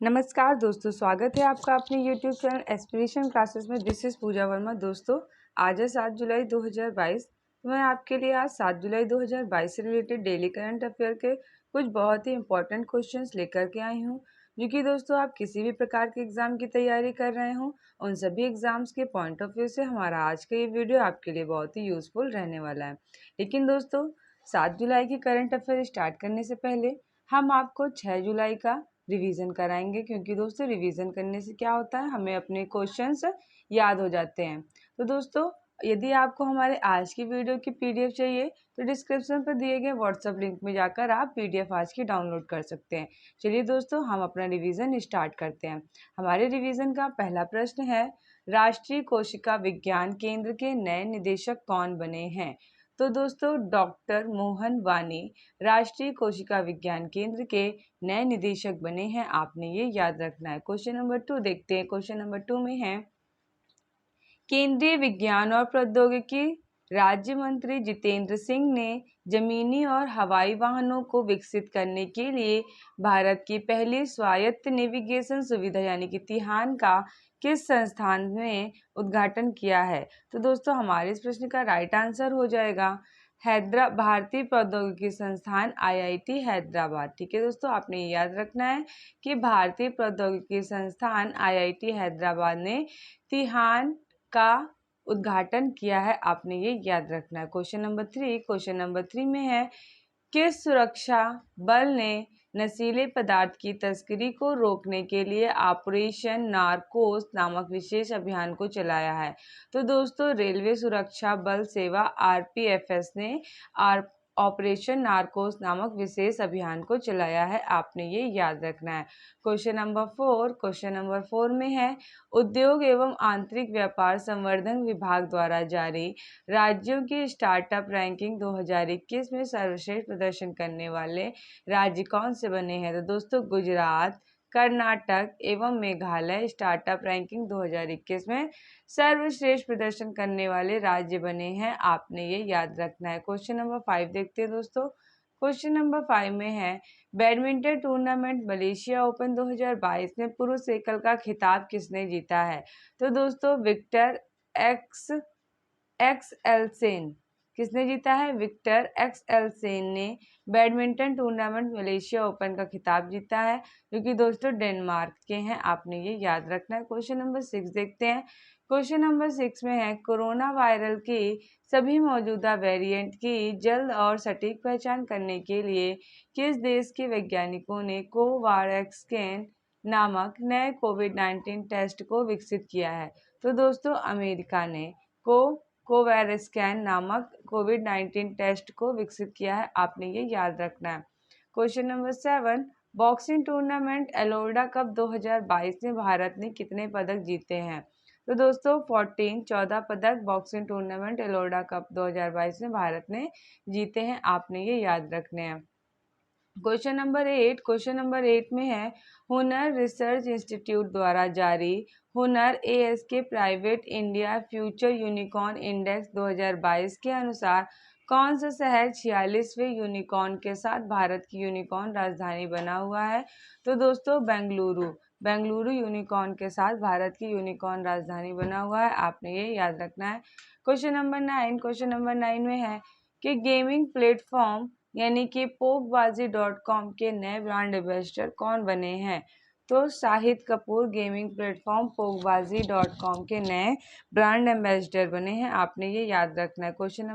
नमस्कार दोस्तों, स्वागत है आपका अपने YouTube चैनल एस्पिरेशन क्लासेस में। दिस इज़ पूजा वर्मा। दोस्तों, आज है 7 जुलाई 2022। तो मैं आपके लिए आज 7 जुलाई 2022 से रिलेटेड डेली करंट अफेयर के कुछ बहुत ही इंपॉर्टेंट क्वेश्चंस लेकर के आई हूँ, जो कि दोस्तों आप किसी भी प्रकार के एग्ज़ाम की तैयारी कर रहे हो, उन सभी एग्ज़ाम्स के पॉइंट ऑफ व्यू से हमारा आज का ये वीडियो आपके लिए बहुत ही यूज़फुल रहने वाला है। लेकिन दोस्तों, 7 जुलाई की करंट अफेयर स्टार्ट करने से पहले हम आपको 6 जुलाई का रिवीजन कराएंगे, क्योंकि दोस्तों रिवीजन करने से क्या होता है, हमें अपने क्वेश्चंस याद हो जाते हैं। तो दोस्तों, यदि आपको हमारे आज की वीडियो की पीडीएफ चाहिए तो डिस्क्रिप्शन पर दिए गए व्हाट्सएप लिंक में जाकर आप पीडीएफ आज की डाउनलोड कर सकते हैं। चलिए दोस्तों, हम अपना रिवीजन स्टार्ट करते हैं। हमारे रिवीजन का पहला प्रश्न है, राष्ट्रीय कोशिका विज्ञान केंद्र के नए निदेशक कौन बने हैं? तो दोस्तों, डॉक्टर मोहन वानी राष्ट्रीय कोशिका विज्ञान केंद्र के नए निदेशक बने हैं। आपने ये याद रखना है। क्वेश्चन नंबर 2 देखते हैं। क्वेश्चन नंबर 2 में है, केंद्रीय विज्ञान और प्रौद्योगिकी राज्य मंत्री जितेंद्र सिंह ने जमीनी और हवाई वाहनों को विकसित करने के लिए भारत की पहली स्वायत्त नेविगेशन सुविधा यानी कि तिहान का किस संस्थान में उद्घाटन किया है? तो दोस्तों, हमारे इस प्रश्न का राइट आंसर हो जाएगा हैदराबाद भारतीय प्रौद्योगिकी संस्थान आईआईटी हैदराबाद। ठीक है दोस्तों, आपने ये याद रखना है कि भारतीय प्रौद्योगिकी संस्थान आईआईटी हैदराबाद ने तिहान का उद्घाटन किया है। आपने ये याद रखना है। क्वेश्चन नंबर 3 में है, किस सुरक्षा बल ने नशीले पदार्थ की तस्करी को रोकने के लिए ऑपरेशन नारकोस नामक विशेष अभियान को चलाया है? तो दोस्तों, रेलवे सुरक्षा बल सेवा आरपीएफएस ने ऑपरेशन नारकोस नामक विशेष अभियान को चलाया है। आपने ये याद रखना है। क्वेश्चन नंबर 4 में है, उद्योग एवं आंतरिक व्यापार संवर्धन विभाग द्वारा जारी राज्यों की स्टार्टअप रैंकिंग 2021 में सर्वश्रेष्ठ प्रदर्शन करने वाले राज्य कौन से बने हैं? तो दोस्तों, गुजरात, कर्नाटक एवं मेघालय स्टार्टअप रैंकिंग 2021 में सर्वश्रेष्ठ प्रदर्शन करने वाले राज्य बने हैं। आपने ये याद रखना है। क्वेश्चन नंबर 5 देखते हैं दोस्तों। क्वेश्चन नंबर 5 में है, बैडमिंटन टूर्नामेंट मलेशिया ओपन 2022 में पुरुष एकल का खिताब किसने जीता है? तो दोस्तों, विक्टर एक्सएलसेन। किसने जीता है? विक्टर एक्सएलसेन ने बैडमिंटन टूर्नामेंट मलेशिया ओपन का खिताब जीता है, जो कि दोस्तों डेनमार्क के हैं। आपने ये याद रखना है। क्वेश्चन नंबर 6 देखते हैं। क्वेश्चन नंबर 6 में है, कोरोना वायरल की सभी मौजूदा वेरिएंट की जल्द और सटीक पहचान करने के लिए किस देश के वैज्ञानिकों ने कोवाक्सिन नामक नए कोविड-19 टेस्ट को विकसित किया है? तो दोस्तों, अमेरिका ने कोवैक्सिन नामक कोविड-19 टेस्ट को विकसित किया है। आपने ये याद रखना है। Question number 7, boxing tournament Ellora cup 2022 में भारत ने कितने पदक जीते हैं? तो दोस्तों, 14 पदक बॉक्सिंग टूर्नामेंट एलोरा कप 2022 में भारत ने जीते हैं। आपने ये याद रखने हैं। क्वेश्चन नंबर 8 में है, हुनर रिसर्च इंस्टीट्यूट द्वारा जारी हुनर ASK private India future unicorn index 2022 के अनुसार कौन सा शहर 46वें यूनिकॉर्न के साथ भारत की यूनिकॉर्न राजधानी बना हुआ है? तो दोस्तों, बेंगलुरु यूनिकॉर्न के साथ भारत की यूनिकॉर्न राजधानी बना हुआ है। आपने ये याद रखना है। क्वेश्चन नंबर 9 में है कि गेमिंग प्लेटफॉर्म यानी कि पोकबाजी.com के नए ब्रांड एम्बेसडर कौन बने हैं? तो शाहिद कपूर गेमिंग प्लेटफॉर्म पोकबाजी.com के नए ब्रांड एम्बेसडर बने हैं। आपने ये याद रखना है। क्वेश्चन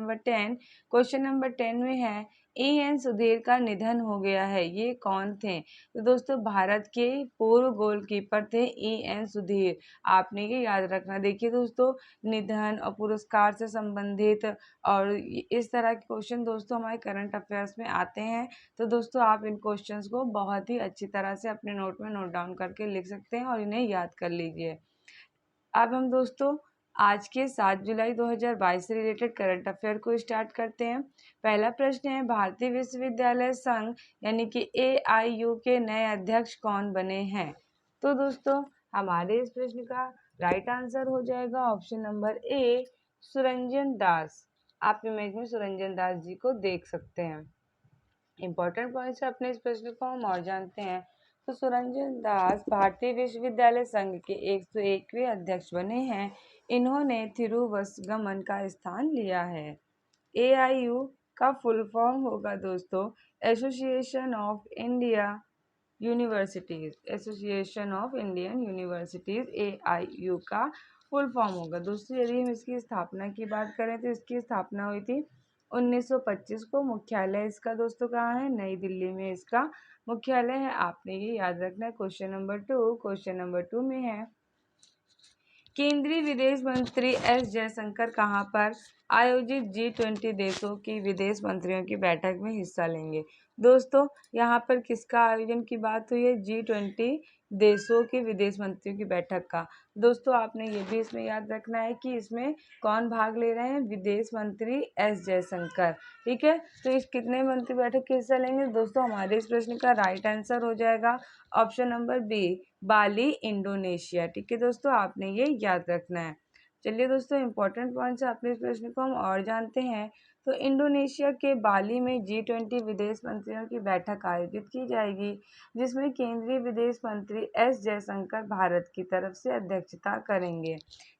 नंबर 10 में है, एन सुधीर का निधन हो गया है, ये कौन थे? तो दोस्तों, भारत के पूर्व गोलकीपर थे एन सुधीर। आपने ये याद रखना। देखिए दोस्तों, निधन और पुरस्कार से संबंधित और इस तरह के क्वेश्चन दोस्तों हमारे करंट अफेयर्स में आते हैं। तो दोस्तों, आप इन क्वेश्चंस को बहुत ही अच्छी तरह से अपने नोट में नोट डाउन करके लिख सकते हैं और इन्हें याद कर लीजिए। अब हम दोस्तों आज के 7 जुलाई 2022 से रिलेटेड करंट अफेयर को स्टार्ट करते हैं। पहला प्रश्न है, भारतीय विश्वविद्यालय संघ यानी कि एआईयू के नए अध्यक्ष कौन बने हैं? तो दोस्तों, हमारे इस प्रश्न का राइट आंसर हो जाएगा ऑप्शन नंबर ए, सुरंजन दास। आप इमेज में सुरंजन दास जी को देख सकते हैं। इंपॉर्टेंट पॉइंट्स है अपने इस प्रश्न को हम और जानते हैं। तो सुरंजन दास भारतीय विश्वविद्यालय संघ के 101वें अध्यक्ष बने हैं। इन्होंने थिरुवसगमन का स्थान लिया है। AIU का फुल फॉर्म होगा दोस्तों association of India universities. Association of Indian universities AIU का फुल फॉर्म होगा दोस्तों। यदि हम इसकी स्थापना की बात करें तो इसकी स्थापना हुई थी 1925 को। मुख्यालय इसका दोस्तों कहाँ है? नई दिल्ली में इसका मुख्यालय है। आपने ये याद रखना है। क्वेश्चन नंबर टू में है, केंद्रीय विदेश मंत्री एस जयशंकर कहाँ पर आयोजित G20 देशों की विदेश मंत्रियों की बैठक में हिस्सा लेंगे? दोस्तों यहाँ पर किसका आयोजन की बात हुई है? G20 देशों के विदेश मंत्रियों की बैठक का। दोस्तों आपने ये भी इसमें याद रखना है कि इसमें कौन भाग ले रहे हैं? विदेश मंत्री एस जयशंकर। ठीक है, तो इस कितने मंत्री बैठक के हिस्सा लेंगे? दोस्तों हमारे इस प्रश्न का राइट आंसर हो जाएगा ऑप्शन नंबर बी, बाली, इंडोनेशिया। ठीक है दोस्तों, आपने ये याद रखना है। चलिए दोस्तों, इंपॉर्टेंट पॉइंट से अपने इस प्रश्न को हम और जानते हैं। तो इंडोनेशिया के बाली में G20 विदेश मंत्रियों की बैठक आयोजित की जाएगी, जिसमें केंद्रीय विदेश मंत्री एस जयशंकर भारत की तरफ से अध्यक्षता करेंगे।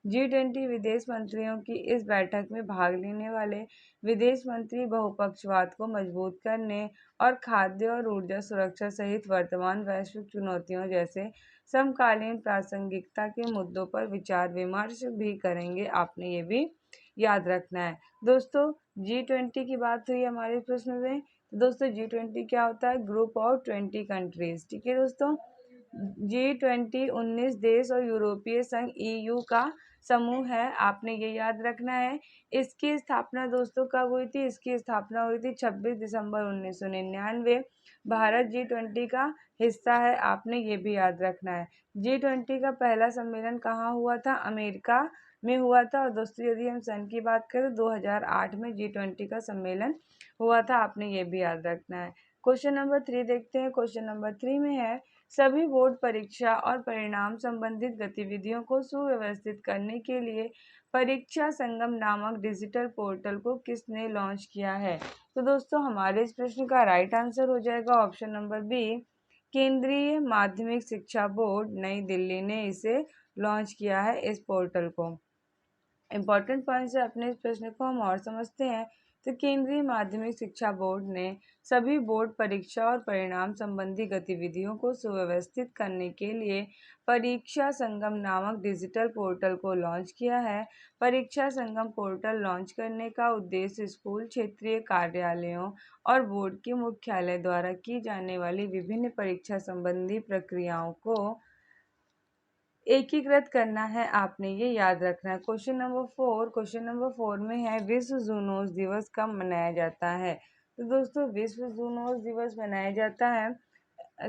G20 विदेश मंत्रियों की इस बैठक में भाग लेने वाले विदेश मंत्री बहुपक्षवाद को मजबूत करने और खाद्य और ऊर्जा सुरक्षा सहित वर्तमान वैश्विक चुनौतियों जैसे समकालीन प्रासंगिकता के मुद्दों पर विचार विमर्श भी करेंगे। आपने ये भी याद रखना है। दोस्तों G20 की बात हुई हमारे प्रश्न में, तो दोस्तों G20 क्या होता है? Group of 20 countries. ठीक है दोस्तों, G20 19 देश और यूरोपीय संघ EU का समूह है। आपने ये याद रखना है। इसकी स्थापना दोस्तों कब हुई थी? इसकी स्थापना हुई थी 26 दिसंबर 1999। भारत G20 का हिस्सा है। आपने ये भी याद रखना है। G20 का पहला सम्मेलन कहाँ हुआ था? अमेरिका में हुआ था। और दोस्तों यदि हम सन की बात करें तो 2008 में G20 का सम्मेलन हुआ था। आपने ये भी याद रखना है। क्वेश्चन नंबर 3 देखते हैं। क्वेश्चन नंबर 3 में है, सभी बोर्ड परीक्षा और परिणाम संबंधित गतिविधियों को सुव्यवस्थित करने के लिए परीक्षा संगम नामक डिजिटल पोर्टल को किसने लॉन्च किया है? तो दोस्तों हमारे इस प्रश्न का राइट आंसर हो जाएगा ऑप्शन नंबर बी, केंद्रीय माध्यमिक शिक्षा बोर्ड नई दिल्ली ने इसे लॉन्च किया है, इस पोर्टल को। इम्पॉर्टेंट पॉइंट से अपने इस प्रश्न को हम और समझते हैं। तो केंद्रीय माध्यमिक शिक्षा बोर्ड ने सभी बोर्ड परीक्षा और परिणाम संबंधी गतिविधियों को सुव्यवस्थित करने के लिए परीक्षा संगम नामक डिजिटल पोर्टल को लॉन्च किया है। परीक्षा संगम पोर्टल लॉन्च करने का उद्देश्य स्कूल, क्षेत्रीय कार्यालयों और बोर्ड के मुख्यालय द्वारा की जाने वाली विभिन्न परीक्षा संबंधी प्रक्रियाओं को एकीकृत करना है। आपने ये याद रखना है। क्वेश्चन नंबर फोर में है, विश्व जूनोस दिवस कब मनाया जाता है? तो दोस्तों विश्व जूनोस दिवस मनाया जाता है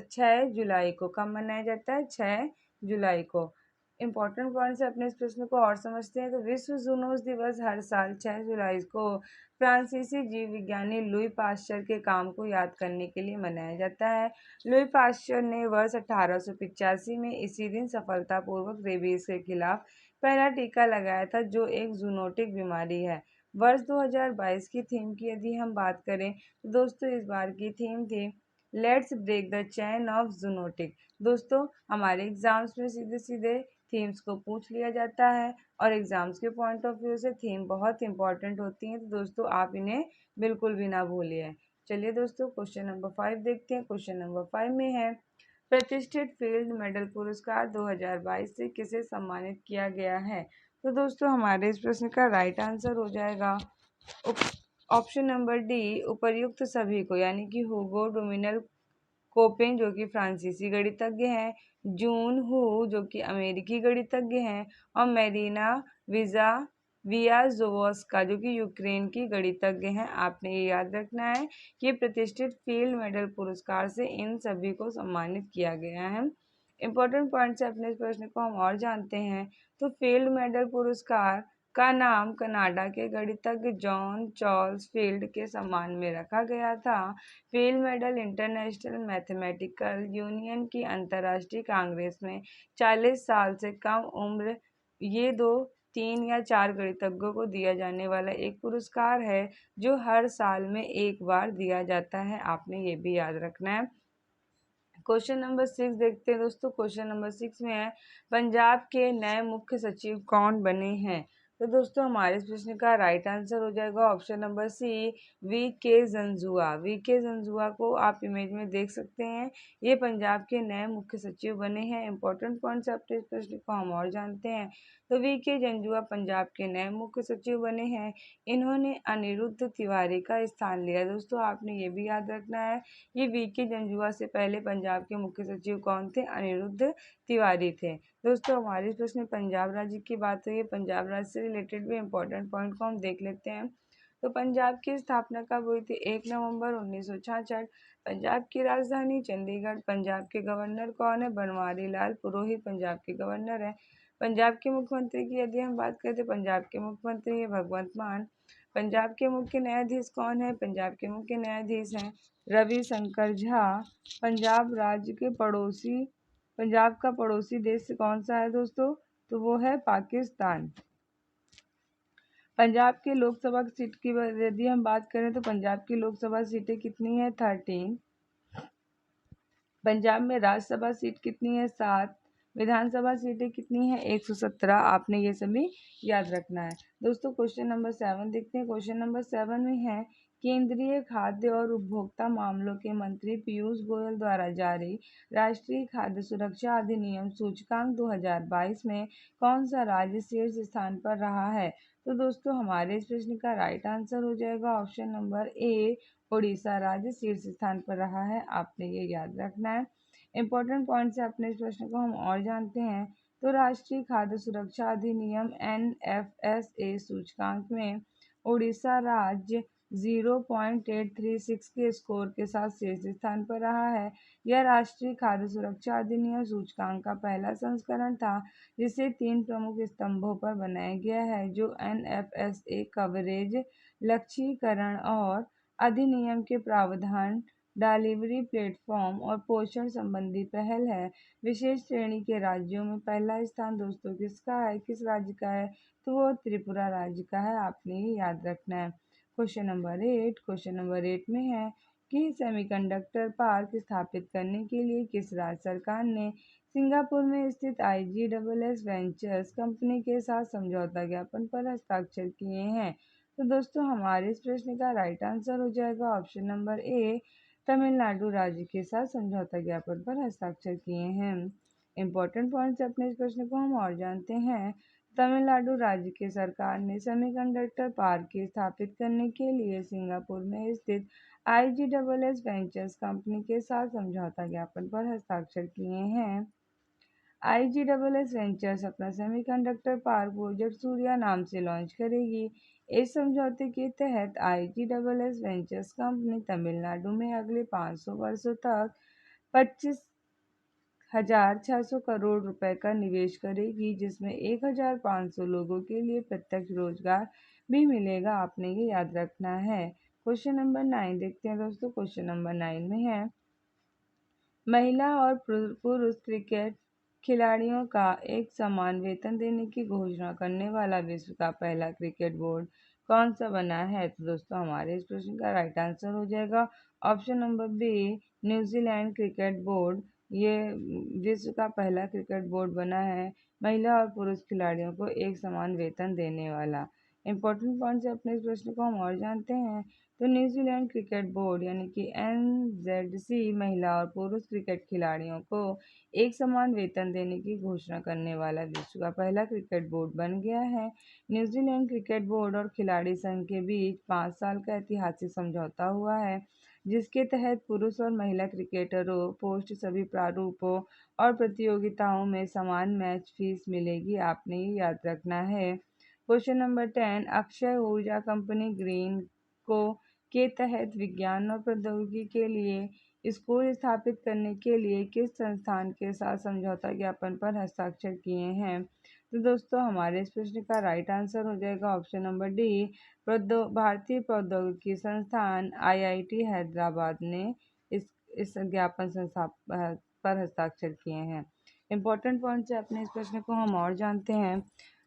6 जुलाई को। कब मनाया जाता है? 6 जुलाई को। इम्पोर्टेंट पॉइंट से अपने इस प्रश्न को और समझते हैं। तो विश्व जूनोस दिवस हर साल 6 जुलाई को फ्रांसीसी जीव विज्ञानी लुई पाश्चर के काम को याद करने के लिए मनाया जाता है। लुई पाश्चर ने वर्ष 1885 में इसी दिन सफलतापूर्वक रेबीज के खिलाफ पहला टीका लगाया था, जो एक जूनोटिक बीमारी है। वर्ष 2022 की थीम की यदि हम बात करें तो दोस्तों इस बार की थीम थी let's break the chain of zoonotic. दोस्तों हमारे एग्जाम्स में सीधे सीधे थीम्स को पूछ लिया जाता है और एग्जाम्स के पॉइंट ऑफ व्यू से थीम बहुत इंपॉर्टेंट होती हैं, तो दोस्तों आप इन्हें बिल्कुल भी ना भूलिए। चलिए दोस्तों क्वेश्चन नंबर 5 देखते हैं। क्वेश्चन नंबर 5 में है, प्रतिष्ठित फील्ड मेडल पुरस्कार 2022 से किसे सम्मानित किया गया है? तो दोस्तों हमारे इस प्रश्न का राइट आंसर हो जाएगा ऑप्शन नंबर डी, उपर्युक्त सभी को, यानी कि हुगो डोमिनल कोपेन जो कि फ्रांसीसी गणितज्ञ हैं, जून हू जो कि अमेरिकी गणितज्ञ हैं, और मेरिना विजा वियाजोवस्का जो कि यूक्रेन की गणितज्ञ हैं। आपने ये याद रखना है कि प्रतिष्ठित फील्ड मेडल पुरस्कार से इन सभी को सम्मानित किया गया है। इम्पोर्टेंट पॉइंट से अपने इस प्रश्न को हम और जानते हैं। तो फील्ड मेडल पुरस्कार का नाम कनाडा के गणितज्ञ जॉन चार्ल्स फील्ड के सम्मान में रखा गया था। Field medal international mathematical union की अंतर्राष्ट्रीय कांग्रेस में 40 साल से कम उम्र ये 2, 3 या 4 गणितज्ञों को दिया जाने वाला एक पुरस्कार है, जो हर साल में एक बार दिया जाता है। आपने ये भी याद रखना है। क्वेश्चन नंबर 6 देखते हैं दोस्तों। क्वेश्चन नंबर 6 में है, पंजाब के नए मुख्य सचिव कौन बने हैं? तो दोस्तों हमारे इस प्रश्न का राइट आंसर हो जाएगा ऑप्शन नंबर सी, वी के जंजुआ। वी के जंजुआ को आप इमेज में देख सकते हैं, ये पंजाब के नए मुख्य सचिव बने हैं। इंपॉर्टेंट पॉइंट्स अपने इस प्रश्न को हम और जानते हैं। तो वी के जंजुआ पंजाब के नए मुख्य सचिव बने हैं। इन्होंने अनिरुद्ध तिवारी का स्थान लिया। दोस्तों आपने ये भी याद रखना है, ये वी के जंजुआ से पहले पंजाब के मुख्य सचिव कौन थे? अनिरुद्ध तिवारी थे। दोस्तों हमारे इस प्रश्न में पंजाब राज्य की बात हुई है, पंजाब राज्य से रिलेटेड भी इंपॉर्टेंट पॉइंट को हम देख लेते हैं। तो पंजाब की स्थापना कब हुई थी? 1 नवंबर 1966। पंजाब की राजधानी चंडीगढ़। पंजाब के गवर्नर कौन है? बनवारी लाल पुरोहित पंजाब के गवर्नर है। पंजाब के मुख्यमंत्री की यदि हम बात करें तो पंजाब के मुख्यमंत्री है भगवंत मान। पंजाब के मुख्य न्यायाधीश कौन है? पंजाब के मुख्य न्यायाधीश हैं रविशंकर झा। पंजाब का पड़ोसी देश कौन सा है दोस्तों? तो वो है पाकिस्तान। पंजाब के लोकसभा सीट की यदि हम बात करें तो पंजाब की लोकसभा सीटें कितनी है? 13। पंजाब में राज्यसभा सीट कितनी है? 7। विधानसभा सीटें कितनी है? 117। आपने ये सभी याद रखना है। दोस्तों क्वेश्चन नंबर 7 देखते हैं। क्वेश्चन नंबर 7 में है, केंद्रीय खाद्य और उपभोक्ता मामलों के मंत्री पीयूष गोयल द्वारा जारी राष्ट्रीय खाद्य सुरक्षा अधिनियम सूचकांक 2022 में कौन सा राज्य शीर्ष स्थान पर रहा है? तो दोस्तों हमारे इस प्रश्न का राइट आंसर हो जाएगा ऑप्शन नंबर ए, उड़ीसा राज्य शीर्ष स्थान पर रहा है। आपने ये याद रखना है। इंपॉर्टेंट पॉइंट से अपने इस प्रश्न को हम और जानते हैं। तो राष्ट्रीय खाद्य सुरक्षा अधिनियम NFSA सूचकांक में उड़ीसा राज्य 0.836 के स्कोर के साथ शीर्ष स्थान पर रहा है। यह राष्ट्रीय खाद्य सुरक्षा अधिनियम सूचकांक का पहला संस्करण था, जिसे 3 प्रमुख स्तंभों पर बनाया गया है, जो NFSA कवरेज, लक्ष्यीकरण और अधिनियम के प्रावधान, डिलीवरी प्लेटफॉर्म और पोषण संबंधी पहल है। विशेष श्रेणी के राज्यों में पहला स्थान दोस्तों किसका है? किस राज्य का है? तो वो त्रिपुरा राज्य का है। आपने ये याद रखना है। क्वेश्चन नंबर 8 में है कि सेमीकंडक्टर पार्क स्थापित करने के लिए किस राज्य सरकार ने सिंगापुर में स्थित IGSS वेंचर्स कंपनी के साथ समझौता ज्ञापन पर हस्ताक्षर किए हैं? तो दोस्तों हमारे इस प्रश्न का राइट आंसर हो जाएगा ऑप्शन नंबर ए, तमिलनाडु राज्य के साथ समझौता ज्ञापन पर हस्ताक्षर किए हैं। इंपॉर्टेंट पॉइंट्स अपने इस प्रश्न को हम और जानते हैं। तमिलनाडु राज्य की सरकार ने सेमीकंडक्टर पार्क की स्थापित करने के लिए सिंगापुर में स्थित IGSS वेंचर्स कंपनी के साथ समझौता ज्ञापन पर हस्ताक्षर किए हैं। IGSS वेंचर्स अपना सेमीकंडक्टर पार्क प्रोजेक्ट सूर्या नाम से लॉन्च करेगी। इस समझौते के तहत IGSS वेंचर्स कंपनी तमिलनाडु में अगले 500 वर्षों तक 25,600 करोड़ रुपए का निवेश करेगी, जिसमें 1,500 लोगों के लिए प्रत्यक्ष रोजगार भी मिलेगा। आपने ये याद रखना है। क्वेश्चन नंबर 9 देखते हैं दोस्तों। क्वेश्चन नंबर 9 में है, महिला और पुरुष क्रिकेट खिलाड़ियों का एक समान वेतन देने की घोषणा करने वाला विश्व का पहला क्रिकेट बोर्ड कौन सा बना है? तो दोस्तों हमारे इस प्रश्न का राइट आंसर हो जाएगा option number B, New Zealand cricket board. ये विश्व का पहला क्रिकेट बोर्ड बना है, महिला और पुरुष खिलाड़ियों को एक समान वेतन देने वाला। इंपॉर्टेंट पॉइंट से अपने इस प्रश्न को हम और जानते हैं। तो न्यूजीलैंड क्रिकेट बोर्ड यानी कि NZC महिला और पुरुष क्रिकेट खिलाड़ियों को एक समान वेतन देने की घोषणा करने वाला विश्व का पहला क्रिकेट बोर्ड बन गया है। न्यूजीलैंड क्रिकेट बोर्ड और खिलाड़ी संघ के बीच 5 साल का ऐतिहासिक समझौता हुआ है, जिसके तहत पुरुष और महिला क्रिकेटरों पोस्ट सभी प्रारूपों और प्रतियोगिताओं में समान मैच फीस मिलेगी। आपने ये याद रखना है। क्वेश्चन नंबर 10, अक्षय ऊर्जा कंपनी ग्रीन को के तहत विज्ञान और प्रौद्योगिकी के लिए स्कूल स्थापित करने के लिए किस संस्थान के साथ समझौता ज्ञापन पर हस्ताक्षर किए हैं? तो दोस्तों हमारे इस प्रश्न का राइट आंसर हो जाएगा ऑप्शन नंबर डी, भारतीय प्रौद्योगिकी संस्थान IIT हैदराबाद ने इस ज्ञापन संस्था पर हस्ताक्षर किए हैं। इंपॉर्टेंट पॉइंट से अपने इस प्रश्न को हम और जानते हैं।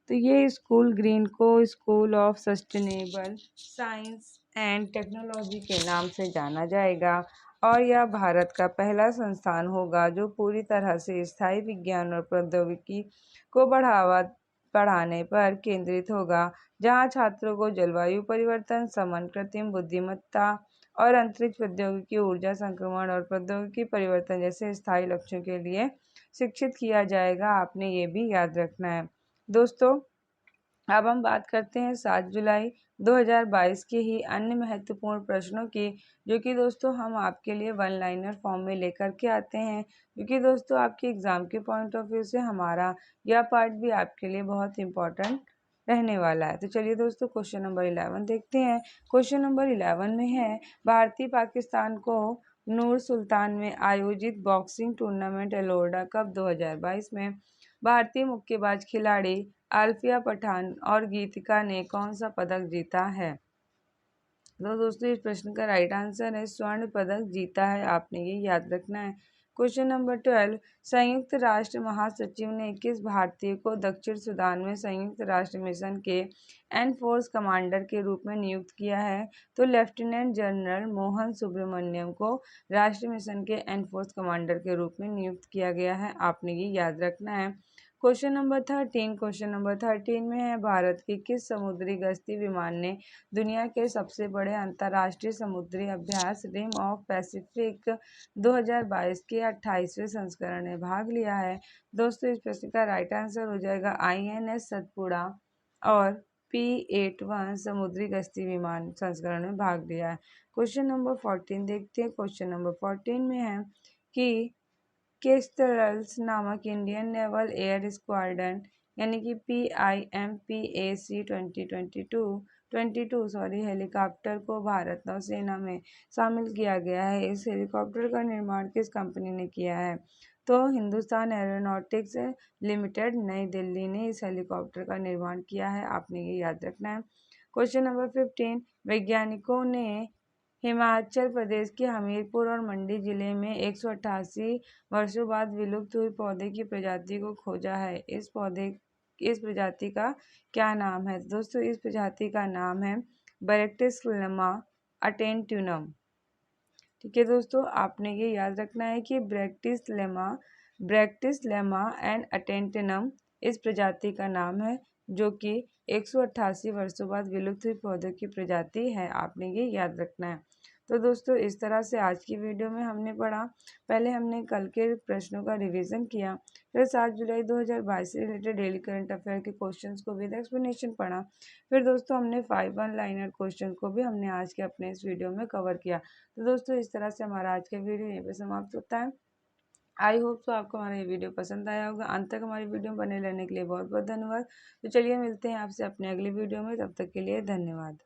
तो ये स्कूल ग्रीन को school of sustainable science and technology के नाम से जाना जाएगा। और यह भारत का पहला संस्थान होगा जो पूरी तरह से स्थायी विज्ञान और प्रौद्योगिकी को बढ़ाने पर केंद्रित होगा, जहां छात्रों को जलवायु परिवर्तन, समन, कृत्रिम बुद्धिमत्ता और अंतरिक्ष प्रौद्योगिकी, ऊर्जा संक्रमण और प्रौद्योगिकी परिवर्तन जैसे स्थायी लक्ष्यों के लिए शिक्षित किया जाएगा। आपने ये भी याद रखना है। दोस्तों, अब हम बात करते हैं 7 जुलाई 2022 के ही अन्य महत्वपूर्ण प्रश्नों की, जो कि दोस्तों हम आपके लिए वन लाइनर फॉर्म में लेकर के आते हैं, क्योंकि दोस्तों आपके एग्जाम के पॉइंट ऑफ व्यू से हमारा यह पार्ट भी आपके लिए बहुत इंपॉर्टेंट रहने वाला है। तो चलिए दोस्तों, क्वेश्चन नंबर 11 देखते हैं। क्वेश्चन नंबर 11 में है, भारतीय पाकिस्तान को नूर सुल्तान में आयोजित बॉक्सिंग टूर्नामेंट एलोरा कप 2022 में भारतीय मुक्केबाज खिलाड़ी आल्फिया पठान और गीतिका ने कौन सा पदक जीता है? तो दोस्तों, इस प्रश्न का राइट आंसर है स्वर्ण पदक जीता है। आपने ये याद रखना है। क्वेश्चन नंबर 12, संयुक्त राष्ट्र महासचिव ने किस भारतीय को दक्षिण सूडान में संयुक्त राष्ट्र मिशन के एनफोर्स कमांडर के रूप में नियुक्त किया है? तो लेफ्टिनेंट जनरल मोहन सुब्रमण्यम को राष्ट्रीय मिशन के एनफोर्स कमांडर के रूप में नियुक्त किया गया है। आपने ये याद रखना है। क्वेश्चन नंबर 13 में है, भारत की किस समुद्री गश्ती विमान ने दुनिया के सबसे बड़े अंतर्राष्ट्रीय समुद्री अभ्यास रिम ऑफ पैसिफिक 2022 के 28वें संस्करण में भाग लिया है? दोस्तों, इस प्रश्न का राइट आंसर हो जाएगा INS सतपुड़ा और P81 समुद्री गश्ती विमान संस्करण में भाग लिया है। क्वेश्चन नंबर 14 देखते हैं। क्वेश्चन नंबर 14 में है कि केस्टरल्स नामक इंडियन नेवल एयर स्क्वाड्रन यानी कि PIMPAC 2022 हेलीकॉप्टर को भारत नौसेना में शामिल किया गया है। इस हेलीकॉप्टर का निर्माण किस कंपनी ने किया है? तो हिंदुस्तान एरोनॉटिक्स लिमिटेड नई दिल्ली ने इस हेलीकॉप्टर का निर्माण किया है। आपने ये याद रखना है। क्वेश्चन नंबर 15, वैज्ञानिकों ने हिमाचल प्रदेश के हमीरपुर और मंडी जिले में 188 वर्षों बाद विलुप्त हुई पौधे की प्रजाति को खोजा है। इस प्रजाति का क्या नाम है? दोस्तों, इस प्रजाति का नाम है बैरेक्टिस लेमा अटेंट्यूनम। ठीक है दोस्तों, आपने ये याद रखना है कि ब्रैक्टिस लेमा एंड अटेंटिनम इस प्रजाति का नाम है, जो कि 188 वर्षों बाद विलुप्त हुई पौधों की प्रजाति है। आपने ये याद रखना है। तो दोस्तों, इस तरह से आज की वीडियो में हमने पढ़ा। पहले हमने कल के प्रश्नों का रिवीजन किया, फिर 7 जुलाई 2022 से रिलेटेड डेली करंट अफेयर के क्वेश्चंस को विद एक्सप्लेनेशन पढ़ा। फिर दोस्तों, हमने 5 वन लाइनर क्वेश्चन को भी हमने आज के अपने इस वीडियो में कवर किया। तो दोस्तों, इस तरह से हमारा आज का वीडियो यहीं पे समाप्त होता है। आई होप तो आपको हमारा ये वीडियो पसंद आया होगा। अंत तक हमारी वीडियो में बने रहने के लिए बहुत बहुत धन्यवाद। तो चलिए मिलते हैं आपसे अपने अगली वीडियो में, तब तक के लिए धन्यवाद।